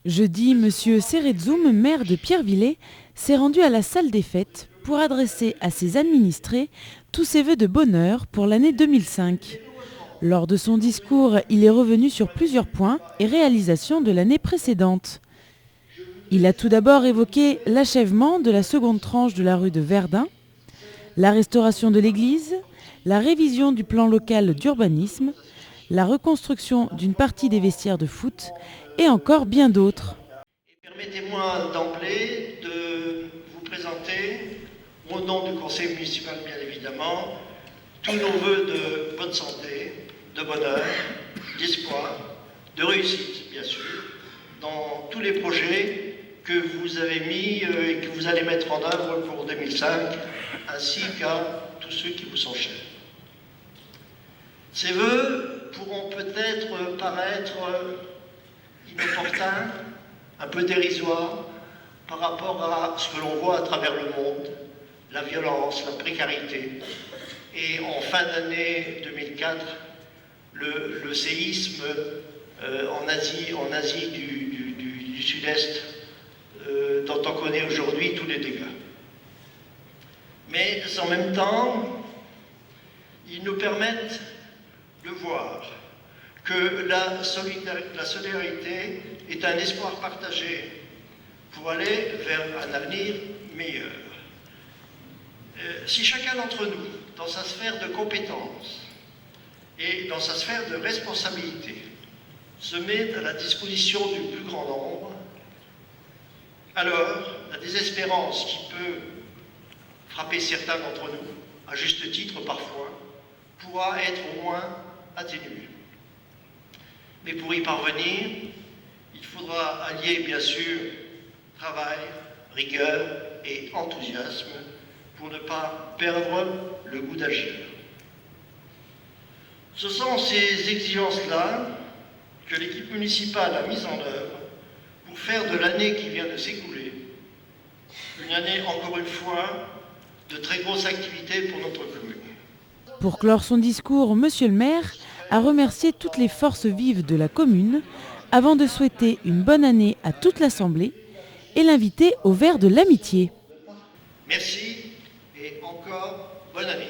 Jeudi, M. Serretzoum, maire de Pierrevillers, s'est rendu à la salle des fêtes pour adresser à ses administrés tous ses vœux de bonheur pour l'année 2005. Lors de son discours, il est revenu sur plusieurs points et réalisations de l'année précédente. Il a tout d'abord évoqué l'achèvement de la seconde tranche de la rue de Verdun, la restauration de l'église, la révision du plan local d'urbanisme, la reconstruction d'une partie des vestiaires de foot et encore bien d'autres. Permettez-moi d'emblée de vous présenter, au nom du conseil municipal bien évidemment, tous nos vœux de bonne santé, de bonheur, d'espoir, de réussite bien sûr, dans tous les projets que vous avez mis et que vous allez mettre en œuvre pour 2005, ainsi qu'à tous ceux qui vous sont chers. Ces vœux pourront peut-être paraître inopportuns, un peu dérisoires par rapport à ce que l'on voit à travers le monde, la violence, la précarité. Et en fin d'année 2004, le séisme en Asie du Sud-Est, dont on connaît aujourd'hui tous les dégâts. Mais en même temps, ils nous permettent de voir que la solidarité est un espoir partagé pour aller vers un avenir meilleur. Si chacun d'entre nous, dans sa sphère de compétences et dans sa sphère de responsabilité, se met à la disposition du plus grand nombre, alors la désespérance qui peut frapper certains d'entre nous, à juste titre parfois, pourra être au moins atténuée. Mais pour y parvenir, il faudra allier bien sûr travail, rigueur et enthousiasme pour ne pas perdre le goût d'agir. Ce sont ces exigences-là que l'équipe municipale a mises en œuvre pour faire de l'année qui vient de s'écouler une année, encore une fois, de très grosses activités pour notre commune. Pour clore son discours, Monsieur le maire a remercié toutes les forces vives de la commune avant de souhaiter une bonne année à toute l'Assemblée et l'inviter au verre de l'amitié. Merci et encore bonne année.